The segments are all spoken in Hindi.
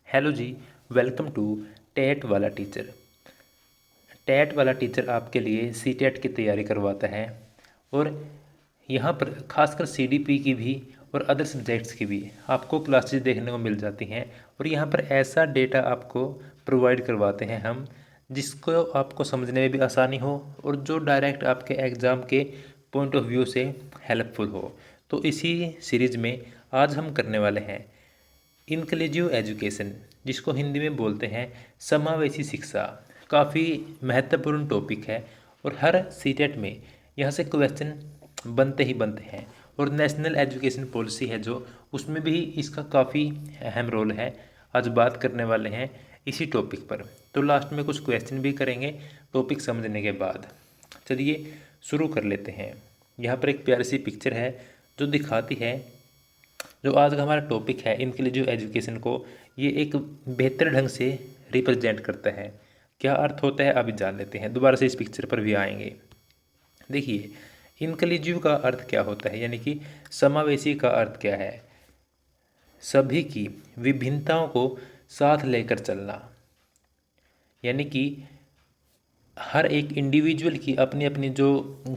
Hello ji. Welcome to TET वाला टीचर। टेट वाला टीचर आपके लिए सी टेट की तैयारी करवाता है और यहाँ पर खासकर सीडीपी की भी और अदर सब्जेक्ट्स की भी आपको क्लासेस देखने को मिल जाती हैं और यहाँ पर ऐसा डेटा आपको प्रोवाइड करवाते हैं हम जिसको आपको समझने में भी आसानी हो और जो डायरेक्ट आपके एग्ज़ाम के पॉइंट ऑफ व्यू से हेल्पफुल हो। तो इसी सीरीज़ में आज हम करने वाले हैं इंक्लूसिव एजुकेशन, जिसको हिंदी में बोलते हैं समावेशी शिक्षा। काफ़ी महत्वपूर्ण टॉपिक है और हर सीटेट में यहाँ से क्वेश्चन बनते ही बनते हैं और नेशनल एजुकेशन पॉलिसी है जो उसमें भी इसका काफ़ी अहम रोल है। आज बात करने वाले हैं इसी टॉपिक पर, तो लास्ट में कुछ क्वेश्चन भी करेंगे टॉपिक समझने के बाद। चलिए शुरू कर लेते हैं। यहाँ पर एक प्यारी सी पिक्चर है जो दिखाती है जो आज का हमारा टॉपिक है इंक्लूसिव एजुकेशन को ये एक बेहतर ढंग से रिप्रेजेंट करता है। क्या अर्थ होता है अभी जान लेते हैं, दोबारा से इस पिक्चर पर भी आएंगे। देखिए इंक्लूसिव का अर्थ क्या होता है, यानी कि समावेशी का अर्थ क्या है? सभी की विभिन्नताओं को साथ लेकर चलना, यानी कि हर एक इंडिविजुअल की अपनी अपनी जो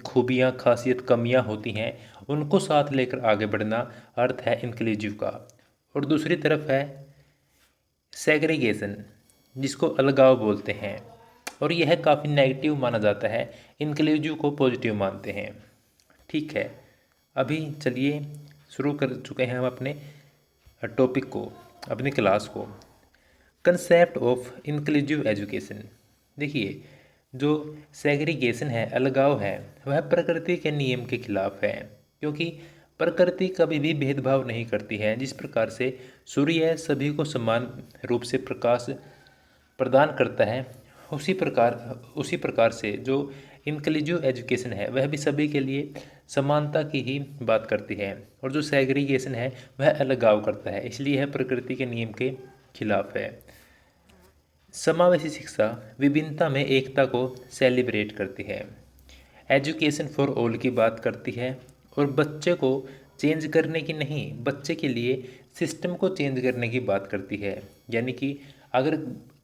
खूबियाँ खासियत कमियाँ होती हैं उनको साथ लेकर आगे बढ़ना अर्थ है इंक्लूसिव का। और दूसरी तरफ है सेग्रीगेशन, जिसको अलगाव बोलते हैं और यह काफ़ी नेगेटिव माना जाता है, इंक्लूसिव को पॉजिटिव मानते हैं। ठीक है, अभी चलिए शुरू कर चुके हैं हम अपने टॉपिक को, अपनी क्लास को। Concept of inclusive education. देखिए जो सेग्रीगेशन है, अलगाव है, वह प्रकृति के नियम के खिलाफ है, क्योंकि प्रकृति कभी भी भेदभाव नहीं करती है। जिस प्रकार से सूर्य सभी को समान रूप से प्रकाश प्रदान करता है, उसी प्रकार से जो इंक्लूसिव एजुकेशन है वह भी सभी के लिए समानता की ही बात करती है और जो सेग्रीगेशन है वह अलगाव करता है, इसलिए यह प्रकृति के नियम के खिलाफ है। समावेशी शिक्षा विभिन्नता में एकता को सेलिब्रेट करती है। एजुकेशन फॉर ऑल की बात करती है और बच्चे को चेंज करने की नहीं, बच्चे के लिए सिस्टम को चेंज करने की बात करती है। यानी कि अगर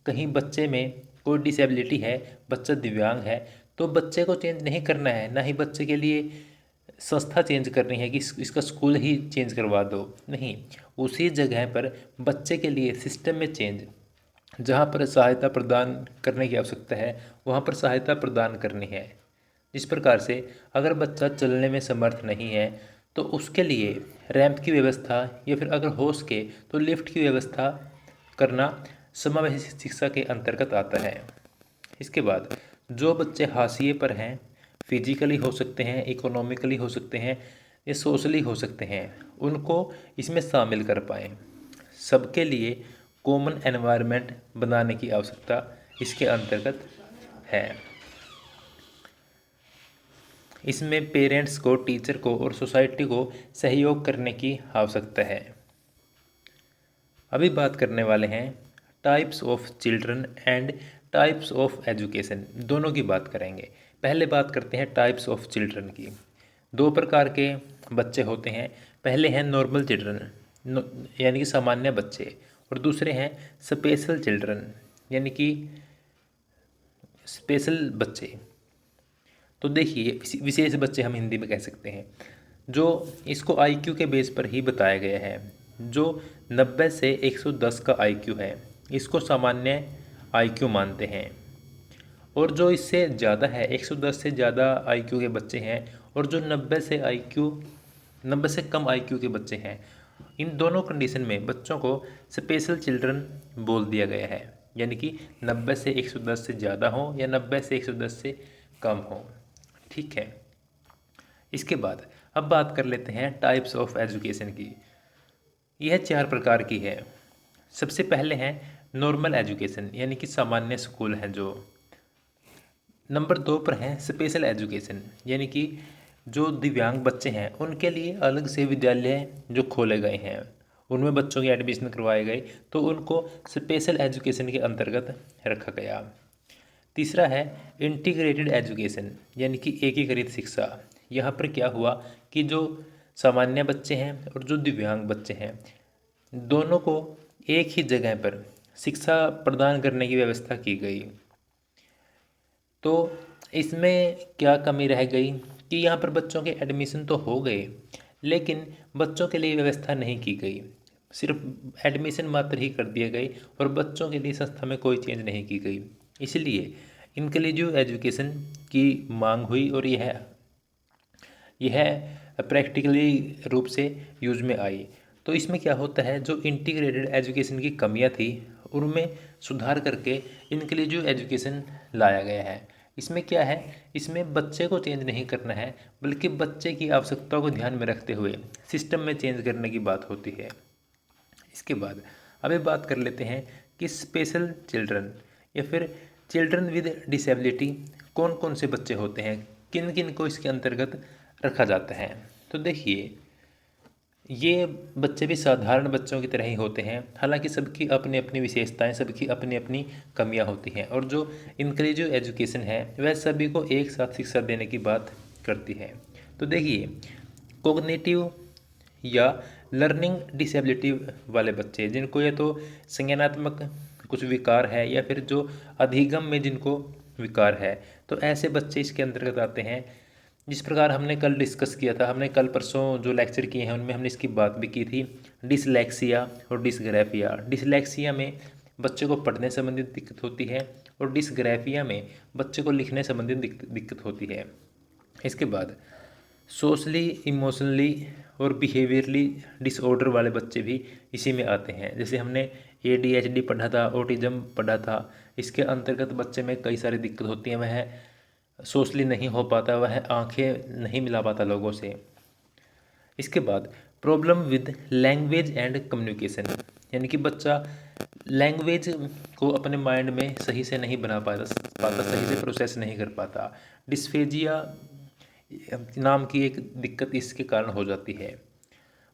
कहीं बच्चे में कोई डिसेबिलिटी है, बच्चा दिव्यांग है, तो बच्चे को चेंज नहीं करना है, ना ही बच्चे के लिए संस्था चेंज करनी है कि इसका स्कूल ही चेंज करवा दो, नहीं। उसी जगह पर बच्चे के लिए सिस्टम में चेंज, जहाँ पर सहायता प्रदान करने की आवश्यकता है वहाँ पर सहायता प्रदान करनी है। इस प्रकार से अगर बच्चा चलने में समर्थ नहीं है तो उसके लिए रैंप की व्यवस्था या फिर अगर हो सके तो लिफ्ट की व्यवस्था करना समावेशी शिक्षा के अंतर्गत आता है। इसके बाद जो बच्चे हाशिए पर हैं, फिजिकली हो सकते हैं, इकोनॉमिकली हो सकते हैं या सोशली हो सकते हैं, उनको इसमें शामिल कर पाएँ। सबके लिए कॉमन एनवायरनमेंट बनाने की आवश्यकता इसके अंतर्गत है। इसमें पेरेंट्स को, टीचर को और सोसाइटी को सहयोग करने की आवश्यकता है। अभी बात करने वाले हैं types of children and types of education, दोनों की बात करेंगे। पहले बात करते हैं टाइप्स ऑफ चिल्ड्रन की। दो प्रकार के बच्चे होते हैं। पहले हैं नॉर्मल चिल्ड्रन, यानी कि सामान्य बच्चे, और दूसरे हैं स्पेशल चिल्ड्रन, यानी कि स्पेशल बच्चे। तो देखिए विशेष बच्चे हम हिंदी में कह सकते हैं, जो इसको आईक्यू के बेस पर ही बताया गया है। जो 90 से 110 का आईक्यू है इसको सामान्य आईक्यू मानते हैं, और जो इससे ज़्यादा है, 110 से ज़्यादा आईक्यू के बच्चे हैं, और जो 90 से कम आईक्यू के बच्चे हैं, इन दोनों कंडीशन में बच्चों को स्पेशल चिल्ड्रन बोल दिया गया है। यानी कि 90 से 110 से ज़्यादा हो या 90 से 110 से कम हो। ठीक है, इसके बाद अब बात कर लेते हैं टाइप्स ऑफ एजुकेशन की। यह 4 प्रकार की है। सबसे पहले हैं नॉर्मल एजुकेशन, यानी कि सामान्य स्कूल हैं जो। नंबर 2 पर हैं स्पेशल एजुकेशन, यानी कि जो दिव्यांग बच्चे हैं उनके लिए अलग से विद्यालय जो खोले गए हैं, उनमें बच्चों की एडमिशन करवाए गए, तो उनको स्पेशल एजुकेशन के अंतर्गत रखा गया। तीसरा है इंटीग्रेटेड एजुकेशन, यानी कि एकीकृत शिक्षा। यहाँ पर क्या हुआ कि जो सामान्य बच्चे हैं और जो दिव्यांग बच्चे हैं, दोनों को एक ही जगह पर शिक्षा प्रदान करने की व्यवस्था की गई। तो इसमें क्या कमी रह गई कि यहाँ पर बच्चों के एडमिशन तो हो गए, लेकिन बच्चों के लिए व्यवस्था नहीं की गई। सिर्फ एडमिशन मात्र ही कर दिए गए और बच्चों के लिए संस्था में कोई चेंज नहीं की गई। इसलिए इंक्लूसिव एजुकेशन की मांग हुई और यह प्रैक्टिकली रूप से यूज में आई। तो इसमें क्या होता है, जो इंटीग्रेटेड एजुकेशन की कमियां थी उनमें सुधार करके इंक्लूसिव एजुकेशन लाया गया है। इसमें क्या है, इसमें बच्चे को चेंज नहीं करना है, बल्कि बच्चे की आवश्यकताओं को ध्यान में रखते हुए सिस्टम में चेंज करने की बात होती है। इसके बाद अभी बात कर लेते हैं कि स्पेशल चिल्ड्रन या फिर चिल्ड्रन विद डिसेबिलिटी कौन कौन से बच्चे होते हैं, किन किन को इसके अंतर्गत रखा जाता है। तो देखिए, ये बच्चे भी साधारण बच्चों की तरह ही होते हैं, हालांकि सबकी अपनी अपनी विशेषताएं, सबकी अपनी अपनी कमियां होती हैं। और जो इंक्लूसिव एजुकेशन है वह सभी को एक साथ शिक्षा देने की बात करती है। तो देखिए, कोग्निटिव या लर्निंग डिसेबिलिटी वाले बच्चे, जिनको या तो संज्ञानात्मक कुछ विकार है या फिर जो अधिगम में जिनको विकार है, तो ऐसे बच्चे इसके अंतर्गत आते हैं। जिस प्रकार हमने कल डिस्कस किया था, हमने कल परसों जो लेक्चर किए हैं उनमें हमने इसकी बात भी की थी, डिसलेक्सिया और डिसग्राफिया। डिसलेक्सिया में बच्चे को पढ़ने संबंधित दिक्कत होती है और डिसग्राफिया में बच्चे को लिखने संबंधित दिक्कत होती है। इसके बाद सोशली, इमोशनली और बिहेवियरली डिसऑर्डर वाले बच्चे भी इसी में आते हैं। जैसे हमने ADHD पढ़ा था, ऑटिज्म पढ़ा था, इसके अंतर्गत बच्चे में कई सारी दिक्कत होती हैं। वह सोशली नहीं हो पाता, वह आंखें नहीं मिला पाता लोगों से। इसके बाद problem with language and communication, यानी कि बच्चा लैंग्वेज को अपने माइंड में सही से नहीं बना पाता, सही से प्रोसेस नहीं कर पाता। डिस्फेजिया नाम की एक दिक्कत इसके कारण हो जाती है।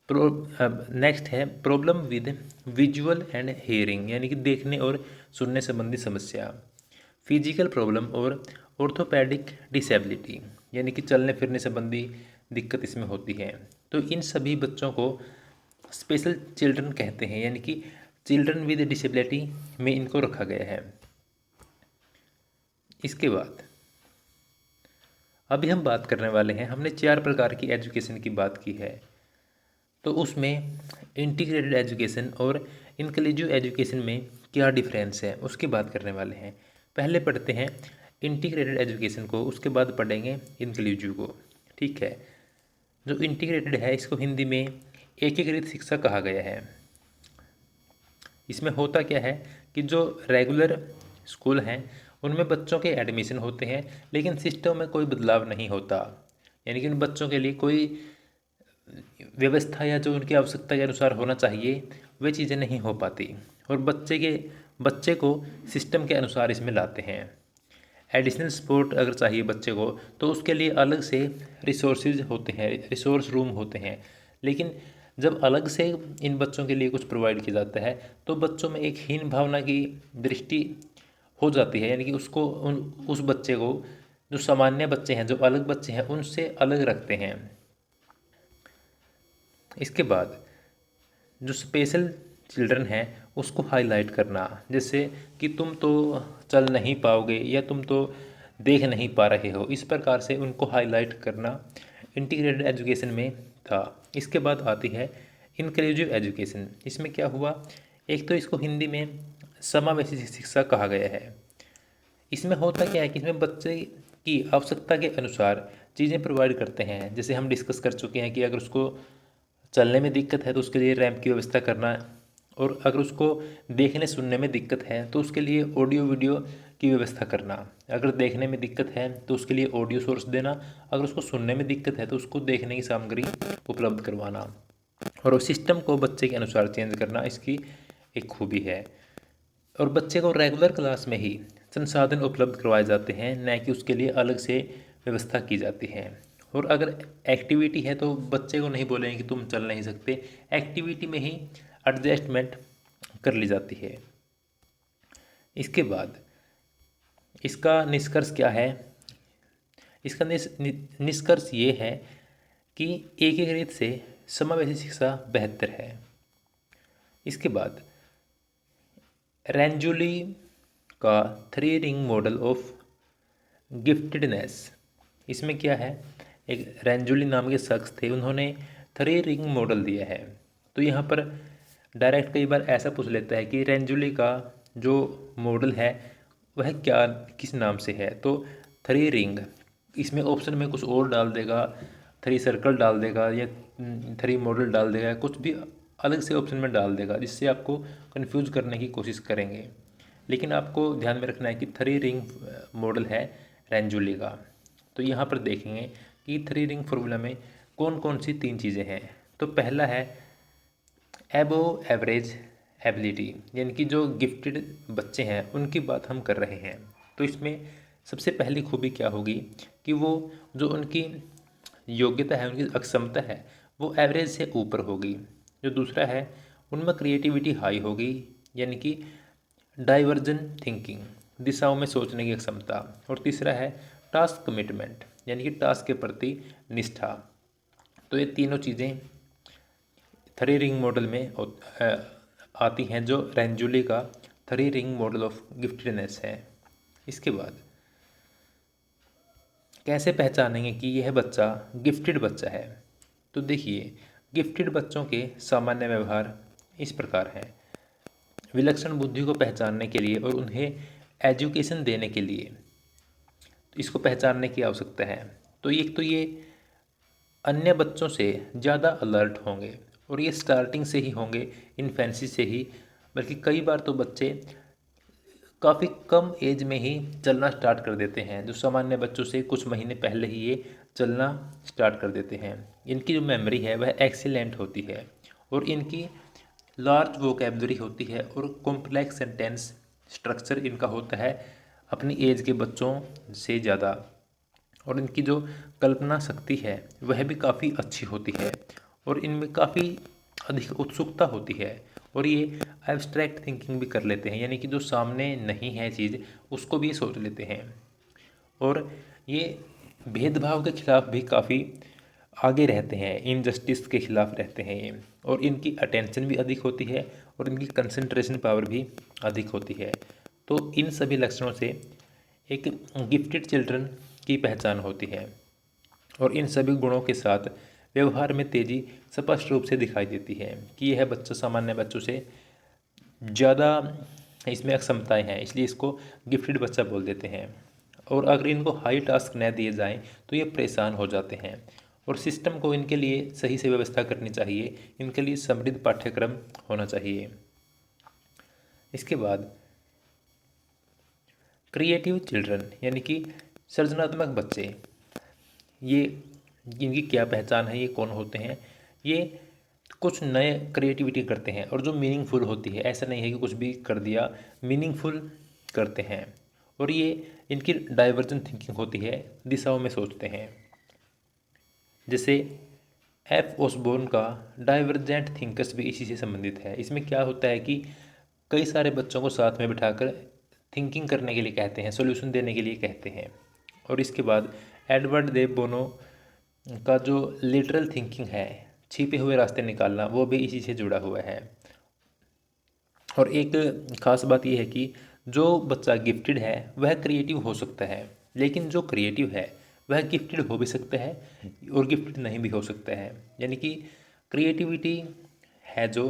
नेक्स्ट है problem with visual and hearing, यानी कि देखने और सुनने संबंधी समस्या। फिजिकल प्रॉब्लम और ऑर्थोपेडिक डिसेबिलिटी, यानी कि चलने फिरने संबंधी दिक्कत इसमें होती है। तो इन सभी बच्चों को स्पेशल चिल्ड्रन कहते हैं, यानी कि चिल्ड्रन विद डिसेबिलिटी में इनको रखा गया है। इसके बाद अभी हम बात करने वाले हैं, हमने 4 प्रकार की एजुकेशन की बात की है, तो उसमें इंटीग्रेटेड एजुकेशन और इंक्लूसिव एजुकेशन में क्या डिफरेंस है उसकी बात करने वाले हैं। पहले पढ़ते हैं इंटीग्रेटेड एजुकेशन को, उसके बाद पढ़ेंगे इंक्लूसिव को। ठीक है, जो इंटीग्रेटेड है इसको हिंदी में एकीकृत शिक्षा कहा गया है। इसमें होता क्या है कि जो रेगुलर स्कूल हैं उनमें बच्चों के एडमिशन होते हैं, लेकिन सिस्टम में कोई बदलाव नहीं होता, यानी कि उन बच्चों के लिए कोई व्यवस्था या जो उनकी आवश्यकता के अनुसार होना चाहिए वे चीज़ें नहीं हो पाती, और बच्चे को सिस्टम के अनुसार इसमें लाते हैं। एडिशनल सपोर्ट अगर चाहिए बच्चे को तो उसके लिए अलग से रिसोर्सेज होते हैं, रिसोर्स रूम होते हैं। लेकिन जब अलग से इन बच्चों के लिए कुछ प्रोवाइड किया जाता है तो बच्चों में एक हीन भावना की दृष्टि हो जाती है, यानी कि उस बच्चे को, जो सामान्य बच्चे हैं, जो अलग बच्चे हैं, उनसे अलग रखते हैं। इसके बाद जो स्पेशल चिल्ड्रन हैं उसको हाईलाइट करना, जैसे कि तुम तो चल नहीं पाओगे या तुम तो देख नहीं पा रहे हो, इस प्रकार से उनको हाईलाइट करना इंटीग्रेटेड एजुकेशन में था। इसके बाद आती है इंक्लूसिव एजुकेशन। इसमें क्या हुआ, एक तो इसको हिंदी में समावेशी शिक्षा कहा गया है। इसमें होता क्या है कि इसमें बच्चे की आवश्यकता के अनुसार चीज़ें प्रोवाइड करते हैं। जैसे हम डिस्कस कर चुके हैं कि अगर उसको चलने में दिक्कत है तो उसके लिए रैंप की व्यवस्था करना, और अगर उसको देखने सुनने में दिक्कत है तो उसके लिए ऑडियो वीडियो की व्यवस्था करना। अगर देखने में दिक्कत है तो उसके लिए ऑडियो सोर्स देना, अगर उसको सुनने में दिक्कत है तो उसको देखने की सामग्री उपलब्ध करवाना, और उस सिस्टम को बच्चे के अनुसार चेंज करना इसकी एक खूबी है। और बच्चे को रेगुलर क्लास में ही संसाधन उपलब्ध करवाए जाते हैं, न कि उसके लिए अलग से व्यवस्था की जाती है। और अगर एक्टिविटी है तो बच्चे को नहीं बोलेंगे कि तुम चल नहीं सकते, एक्टिविटी में ही एडजस्टमेंट कर ली जाती है। इसके बाद इसका निष्कर्ष क्या है, इसका निष्कर्ष ये है कि एकीकृत से समावेशी शिक्षा बेहतर है। इसके बाद रेंजुली का 3 रिंग मॉडल ऑफ गिफ्टेडनेस। इसमें क्या है, एक रेंजुली नाम के शख्स थे, उन्होंने 3 रिंग मॉडल दिया है। तो यहाँ पर डायरेक्ट कई बार ऐसा पूछ लेता है कि रेंजुली का जो मॉडल है वह क्या किस नाम से है। तो 3 रिंग, इसमें ऑप्शन में कुछ और डाल देगा, 3 सर्कल डाल देगा या 3 मॉडल डाल देगा, कुछ भी अलग से ऑप्शन में डाल देगा जिससे आपको कंफ्यूज करने की कोशिश करेंगे। लेकिन आपको ध्यान में रखना है कि 3 रिंग मॉडल है रेंजुली का। तो यहाँ पर देखेंगे कि 3 रिंग फॉर्मूला में कौन कौन सी 3 चीज़ें हैं। तो पहला है एबोव एवरेज एबिलिटी, यानी कि जो गिफ्टेड बच्चे हैं उनकी बात हम कर रहे हैं। तो इसमें सबसे पहली खूबी क्या होगी कि वो जो उनकी योग्यता है, उनकी अक्षमता है, वो एवरेज से ऊपर होगी। जो दूसरा है, उनमें क्रिएटिविटी हाई होगी, यानी कि डाइवर्जन थिंकिंग, दिशाओं में सोचने की क्षमता। और तीसरा है टास्क कमिटमेंट, यानी कि टास्क के प्रति निष्ठा। तो ये तीनों चीज़ें 3 रिंग मॉडल में आती हैं, जो रेंजुली का 3 रिंग मॉडल ऑफ गिफ्टेडनेस है। इसके बाद कैसे पहचानेंगे कि यह बच्चा गिफ्टेड बच्चा है। तो देखिए, गिफ्टेड बच्चों के सामान्य व्यवहार इस प्रकार हैं। विलक्षण बुद्धि को पहचानने के लिए और उन्हें एजुकेशन देने के लिए तो इसको पहचानने की आवश्यकता है। तो ये अन्य बच्चों से ज़्यादा अलर्ट होंगे, और ये स्टार्टिंग से ही होंगे, इन्फेंसी से ही। बल्कि कई बार तो बच्चे काफ़ी कम एज में ही चलना स्टार्ट कर देते हैं, जो सामान्य बच्चों से कुछ महीने पहले ही ये चलना स्टार्ट कर देते हैं। इनकी जो मेमोरी है वह एक्सीलेंट होती है, और इनकी लार्ज वोकेबलरी होती है, और कॉम्प्लेक्स सेंटेंस स्ट्रक्चर इनका होता है अपनी एज के बच्चों से ज़्यादा। और इनकी जो कल्पना शक्ति है वह भी काफ़ी अच्छी होती है, और इनमें काफ़ी अधिक उत्सुकता होती है। और ये एब्स्ट्रैक्ट थिंकिंग भी कर लेते हैं, यानी कि जो सामने नहीं है चीज़ उसको भी सोच लेते हैं। और ये भेदभाव के खिलाफ भी काफ़ी आगे रहते हैं, इनजस्टिस के खिलाफ रहते हैं ये। और इनकी अटेंशन भी अधिक होती है, और इनकी कंसंट्रेशन पावर भी अधिक होती है। तो इन सभी लक्षणों से एक गिफ्टेड चिल्ड्रन की पहचान होती है, और इन सभी गुणों के साथ व्यवहार में तेज़ी स्पष्ट रूप से दिखाई देती है कि यह बच्चा सामान्य बच्चों से ज़्यादा इसमें अक्षमताएं हैं, इसलिए इसको गिफ्टेड बच्चा बोल देते हैं। और अगर इनको हाई टास्क न दिए जाएं तो ये परेशान हो जाते हैं, और सिस्टम को इनके लिए सही से व्यवस्था करनी चाहिए, इनके लिए समृद्ध पाठ्यक्रम होना चाहिए। इसके बाद क्रिएटिव चिल्ड्रन, यानी कि सृजनात्मक बच्चे, ये इनकी क्या पहचान है, ये कौन होते हैं। ये कुछ नए क्रिएटिविटी करते हैं, और जो मीनिंगफुल होती है, ऐसा नहीं है कि कुछ भी कर दिया, मीनिंगफुल करते हैं। और ये इनकी डाइवर्जन थिंकिंग होती है, दिशाओं में सोचते हैं। जैसे एफ ओसबोर्न का डाइवर्जेंट थिंकर्स भी इसी से संबंधित है। इसमें क्या होता है कि कई सारे बच्चों को साथ में बिठाकर थिंकिंग करने के लिए कहते हैं, सॉल्यूशन देने के लिए कहते हैं। और इसके बाद एडवर्ड दे बोनो का जो लिटरल थिंकिंग है, छिपे हुए रास्ते निकालना, वो भी इसी से जुड़ा हुआ है। और एक ख़ास बात यह है कि जो बच्चा गिफ्टेड है वह क्रिएटिव हो सकता है, लेकिन जो क्रिएटिव है वह गिफ्टेड हो भी सकता है और गिफ्टेड नहीं भी हो सकता है। यानी कि क्रिएटिविटी है जो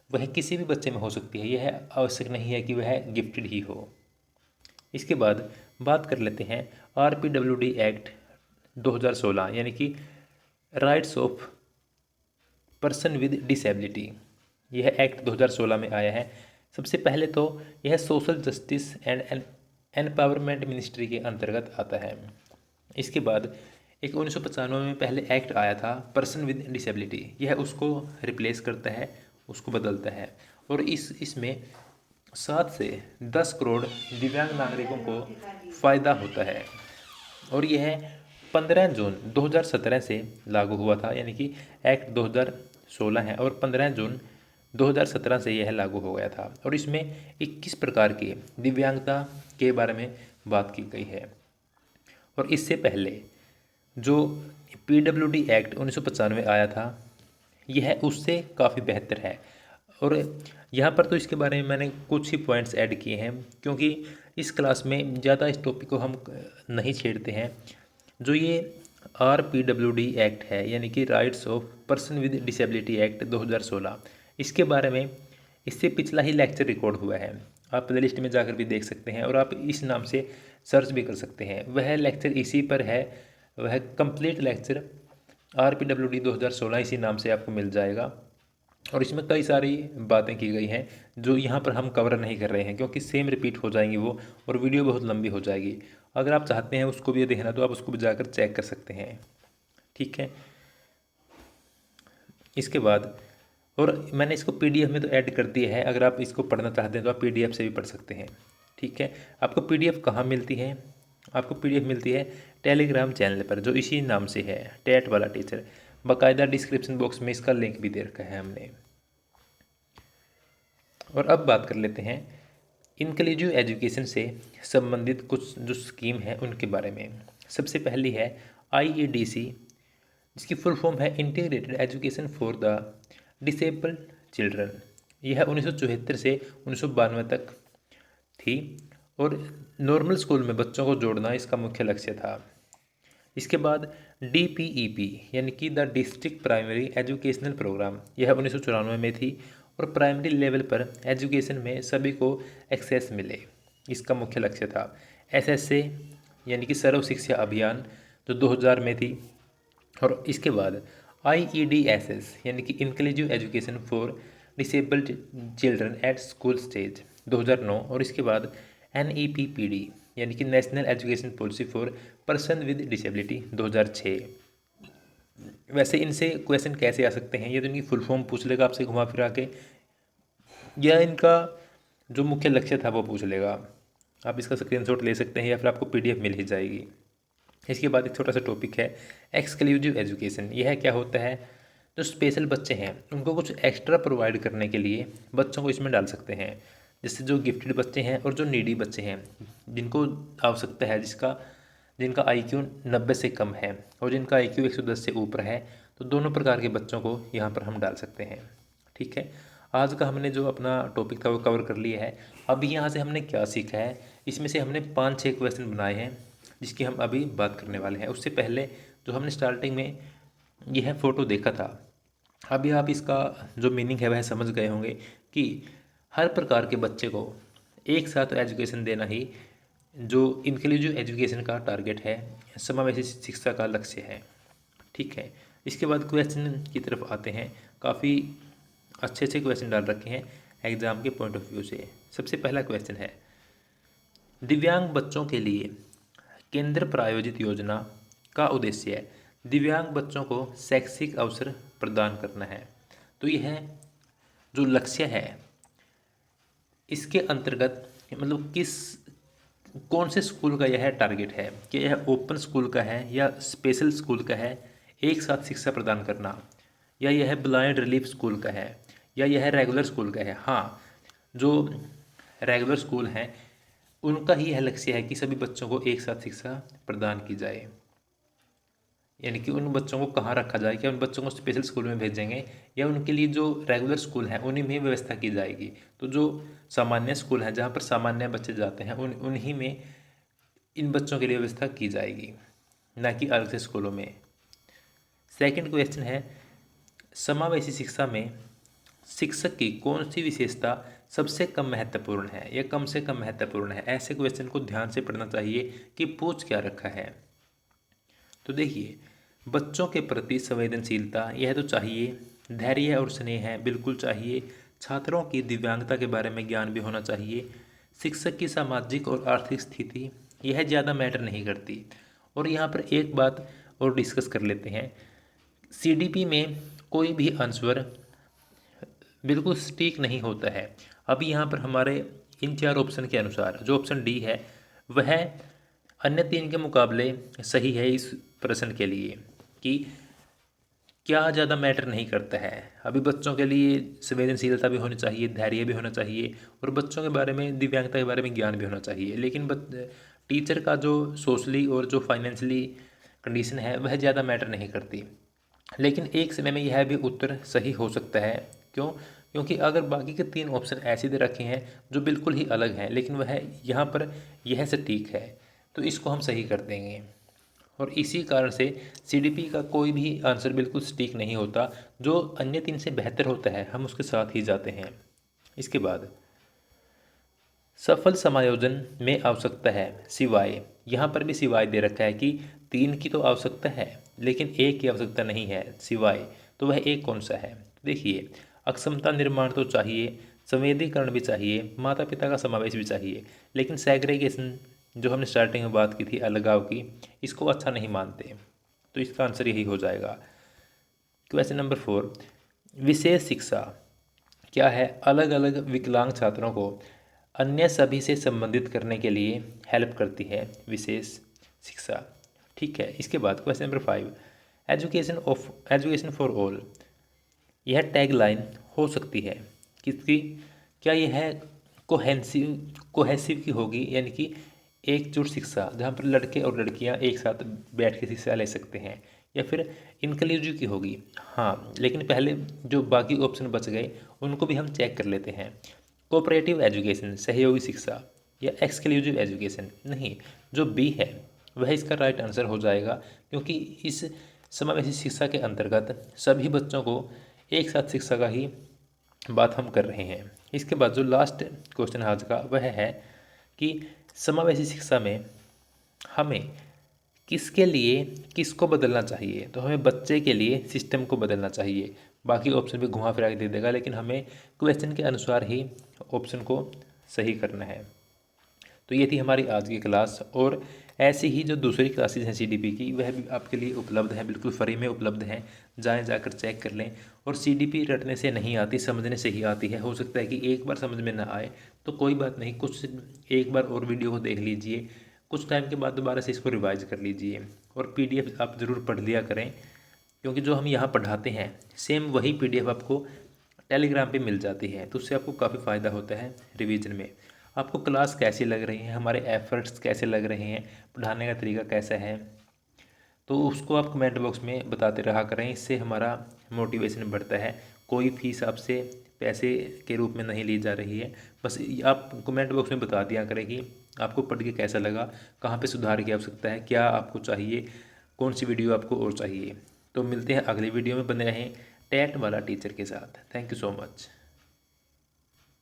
वह किसी भी बच्चे में हो सकती है, यह आवश्यक नहीं है कि वह गिफ्टेड ही हो। इसके बाद बात कर लेते हैं RPWD एक्ट 2016, यानी कि rights of person with disability. यह एक्ट 2016 में आया है। सबसे पहले तो यह social justice and empowerment ministry के अंतर्गत आता है। इसके बाद एक 1995 में पहले एक्ट आया था पर्सन विद डिसेबिलिटी, यह उसको रिप्लेस करता है, उसको बदलता है। और इसमें 7 से 10 करोड़ दिव्यांग नागरिकों को फ़ायदा होता है। और यह 15 जून 2017 से लागू हुआ था, यानी कि एक्ट 2016 है और 15 जून 2017 से यह लागू हो गया था। और इसमें 21 प्रकार की दिव्यांगता के बारे में बात की गई है। और इससे पहले जो PWD एक्ट 1995 आया था, यह उससे काफ़ी बेहतर है। और यहाँ पर तो इसके बारे में मैंने कुछ ही पॉइंट्स ऐड किए हैं, क्योंकि इस क्लास में ज़्यादा इस टॉपिक को हम नहीं छेड़ते हैं। जो ये RPWD एक्ट है, यानी कि rights of person with disability act 2016, इसके बारे में इससे पिछला ही लेक्चर रिकॉर्ड हुआ है। आप प्ले लिस्ट में जाकर भी देख सकते हैं और आप इस नाम से सर्च भी कर सकते हैं। वह लेक्चर इसी पर है, वह कंप्लीट लेक्चर RPWD 2016 इसी नाम से आपको मिल जाएगा। और इसमें कई सारी बातें की गई हैं जो यहाँ पर हम कवर नहीं कर रहे हैं, क्योंकि सेम रिपीट हो जाएंगी वो, और वीडियो बहुत लंबी हो जाएगी। अगर आप चाहते हैं उसको भी देखना तो आप उसको भी जाकर चेक कर सकते हैं, ठीक है। इसके बाद और मैंने इसको PDF में तो ऐड कर दिया है, अगर आप इसको पढ़ना चाहते हैं तो आप PDF से भी पढ़ सकते हैं, ठीक है। आपको PDF कहाँ मिलती है? आपको PDF मिलती है टेलीग्राम चैनल पर, जो इसी नाम से है, टेट वाला टीचर। बाकायदा डिस्क्रिप्शन बॉक्स में इसका लिंक भी दे रखा है हमने। और अब बात कर लेते हैं इंक्लूसिव एजुकेशन से संबंधित कुछ जो स्कीम है उनके बारे में। सबसे पहली है IEDC, जिसकी फुल फॉर्म है integrated education for the disabled children. यह 1974 से 1992 तक थी और नॉर्मल स्कूल में बच्चों को जोड़ना इसका मुख्य लक्ष्य था। इसके बाद DPEP यानी कि the district primary educational programme, यह 1994 में थी और प्राइमरी लेवल पर एजुकेशन में सभी को एक्सेस मिले, इसका मुख्य लक्ष्य था। SSA यानी कि सर्व शिक्षा अभियान, जो 2000 में थी। और इसके बाद IEDSS यानी कि inclusive education for disabled children at school stage, 2009। और इसके बाद NEPPD यानी कि national education policy for person with disability, 2006। वैसे इनसे क्वेश्चन कैसे आ सकते हैं? ये तो इनकी फुल फॉर्म पूछ लेगा आपसे घुमा फिरा के, या इनका जो मुख्य लक्ष्य था वो पूछ लेगा। आप इसका स्क्रीनशॉट ले सकते हैं या फिर आपको PDF मिल ही जाएगी। इसके बाद एक छोटा सा टॉपिक है एक्सक्लूसिव एजुकेशन। यह क्या होता है? जो स्पेशल बच्चे हैं उनको कुछ एक्स्ट्रा प्रोवाइड करने के लिए बच्चों को इसमें डाल सकते हैं। जैसे जो गिफ्टेड बच्चे हैं और जो नीडी बच्चे हैं, जिनको आवश्यकता है, जिनका IQ 90 से कम है और जिनका IQ 110 से ऊपर है, तो दोनों प्रकार के बच्चों को यहाँ पर हम डाल सकते हैं, ठीक है। आज का हमने जो अपना टॉपिक था वो कवर कर लिया है। अभी यहाँ से हमने क्या सीखा है, इसमें से हमने 5-6 क्वेश्चन बनाए हैं जिसकी हम अभी बात करने वाले हैं। उससे पहले जो हमने स्टार्टिंग में यह फ़ोटो देखा था, अभी आप इसका जो मीनिंग है वह समझ गए होंगे कि हर प्रकार के बच्चे को एक साथ एजुकेशन देना ही जो इंक्लूसिव एजुकेशन का टारगेट है, समावेशी शिक्षा का लक्ष्य है, ठीक है। इसके बाद क्वेश्चन की तरफ आते हैं। काफ़ी अच्छे अच्छे क्वेश्चन डाल रखे हैं एग्ज़ाम के पॉइंट ऑफ व्यू से। सबसे पहला क्वेश्चन है, दिव्यांग बच्चों के लिए केंद्र प्रायोजित योजना का उद्देश्य है दिव्यांग बच्चों को शैक्षिक अवसर प्रदान करना है। तो यह जो लक्ष्य है इसके अंतर्गत मतलब कौन से स्कूल का यह टारगेट है, कि यह ओपन स्कूल का है या स्पेशल स्कूल का है, एक साथ शिक्षा प्रदान करना, या यह ब्लाइंड रिलीफ स्कूल का है, या यह रेगुलर स्कूल का है। हाँ, जो रेगुलर स्कूल हैं उनका ही यह लक्ष्य है कि सभी बच्चों को एक साथ शिक्षा प्रदान की जाए, यानी कि उन बच्चों को कहाँ रखा जाए, क्या उन बच्चों को स्पेशल स्कूल में भेजेंगे या उनके लिए जो रेगुलर स्कूल हैं उन्हीं में व्यवस्था की जाएगी। तो जो सामान्य स्कूल हैं जहाँ पर सामान्य बच्चे जाते हैं उन्हीं में इन बच्चों के लिए व्यवस्था की जाएगी, ना कि अलग से स्कूलों में। सेकंड क्वेश्चन है, समावेशी शिक्षा में शिक्षक की कौन सी विशेषता सबसे कम महत्वपूर्ण है या कम से कम महत्वपूर्ण है? ऐसे क्वेश्चन को ध्यान से पढ़ना चाहिए कि पूछ क्या रखा है। तो देखिए, बच्चों के प्रति संवेदनशीलता यह तो चाहिए, धैर्य और स्नेह है बिल्कुल चाहिए, छात्रों की दिव्यांगता के बारे में ज्ञान भी होना चाहिए, शिक्षक की सामाजिक और आर्थिक स्थिति यह ज़्यादा मैटर नहीं करती। और यहाँ पर एक बात और डिस्कस कर लेते हैं, CDP में कोई भी आंसर बिल्कुल सटीक नहीं होता है। अभी यहाँ पर हमारे इन 4 ऑप्शन के अनुसार जो ऑप्शन D है वह अन्य 3 के मुकाबले सही है इस प्रश्न के लिए, कि क्या ज़्यादा मैटर नहीं करता है। अभी बच्चों के लिए संवेदनशीलता भी होनी चाहिए, धैर्य भी होना चाहिए और बच्चों के बारे में, दिव्यांगता के बारे में ज्ञान भी होना चाहिए, लेकिन टीचर का जो सोशली और जो फाइनेंशियली कंडीशन है वह ज़्यादा मैटर नहीं करती। लेकिन एक समय में यह भी उत्तर सही हो सकता है। क्यों? क्योंकि अगर बाकी के 3 ऑप्शन ऐसे दे रखे हैं जो बिल्कुल ही अलग हैं, लेकिन वह यहाँ पर यह सटीक है, तो इसको हम सही कर देंगे। और इसी कारण से CDP का कोई भी आंसर बिल्कुल सटीक नहीं होता, जो अन्य 3 से बेहतर होता है हम उसके साथ ही जाते हैं। इसके बाद सफल समायोजन में आवश्यकता है सिवाय, यहाँ पर भी सिवाय दे रखा है कि 3 की तो आवश्यकता है लेकिन एक की आवश्यकता नहीं है सिवाय, तो वह एक कौन सा है? देखिए, अक्षमता निर्माण तो चाहिए, संवेदीकरण भी चाहिए, माता पिता का समावेश भी चाहिए, लेकिन सेग्रीगेशन जो हमने स्टार्टिंग में बात की थी अलगाव की, इसको अच्छा नहीं मानते, तो इसका आंसर यही हो जाएगा। क्वेश्चन नंबर 4, विशेष शिक्षा क्या है? अलग अलग विकलांग छात्रों को अन्य सभी से संबंधित करने के लिए हेल्प करती है विशेष शिक्षा। ठीक है। इसके बाद question number 5, education for all, यह टैगलाइन हो सकती है किसकी? क्या यह कोहेसिव की होगी, यानी कि एकजुट शिक्षा, जहाँ पर लड़के और लड़कियाँ एक साथ बैठ के शिक्षा ले सकते हैं, या फिर इंक्लूसिव की होगी? हाँ, लेकिन पहले जो बाकी ऑप्शन बच गए उनको भी हम चेक कर लेते हैं। कोऑपरेटिव एजुकेशन, सहयोगी शिक्षा, या एक्सक्लूसिव एजुकेशन? नहीं, जो बी है वह इसका राइट आंसर हो जाएगा, क्योंकि इस समावेशी शिक्षा के अंतर्गत सभी बच्चों को एक साथ शिक्षा का ही बात हम कर रहे हैं। इसके बाद जो लास्ट क्वेश्चन आज का वह है कि समावेशी शिक्षा में हमें किसके लिए किसको बदलना चाहिए? तो हमें बच्चे के लिए सिस्टम को बदलना चाहिए। बाकी ऑप्शन भी घुमा फिरा के दे देगा, लेकिन हमें क्वेश्चन के अनुसार ही ऑप्शन को सही करना है। तो ये थी हमारी आज की क्लास, और ऐसी ही जो दूसरी क्लासेज हैं CDP की, वह भी आपके लिए उपलब्ध है, बिल्कुल फ्री में उपलब्ध हैं। जाएँ जाकर चेक कर लें। और CDP रटने से नहीं आती, समझने से ही आती है। हो सकता है कि एक बार समझ में ना आए तो कोई बात नहीं, कुछ एक बार और वीडियो को देख लीजिए, कुछ टाइम के बाद दोबारा से इसको रिवाइज कर लीजिए, और PDF आप ज़रूर पढ़ लिया करें, क्योंकि जो हम यहाँ पढ़ाते हैं सेम वही PDF आपको टेलीग्राम पे मिल जाती है, तो उससे आपको काफ़ी फ़ायदा होता है रिवीजन में। आपको क्लास कैसी लग रही है, हमारे एफर्ट्स कैसे लग रहे हैं, पढ़ाने का तरीका कैसा है, तो उसको आप कमेंट बॉक्स में बताते रहा करें, इससे हमारा मोटिवेशन बढ़ता है। कोई फीस आपसे पैसे के रूप में नहीं ली जा रही है, बस आप कमेंट बॉक्स में बता दिया करें कि आपको पढ़ के कैसा लगा, कहाँ पे सुधार की आवश्यकता है, क्या आपको चाहिए, कौन सी वीडियो आपको और चाहिए। तो मिलते हैं अगली वीडियो में, बने रहें टेट वाला टीचर के साथ। Thank you so much.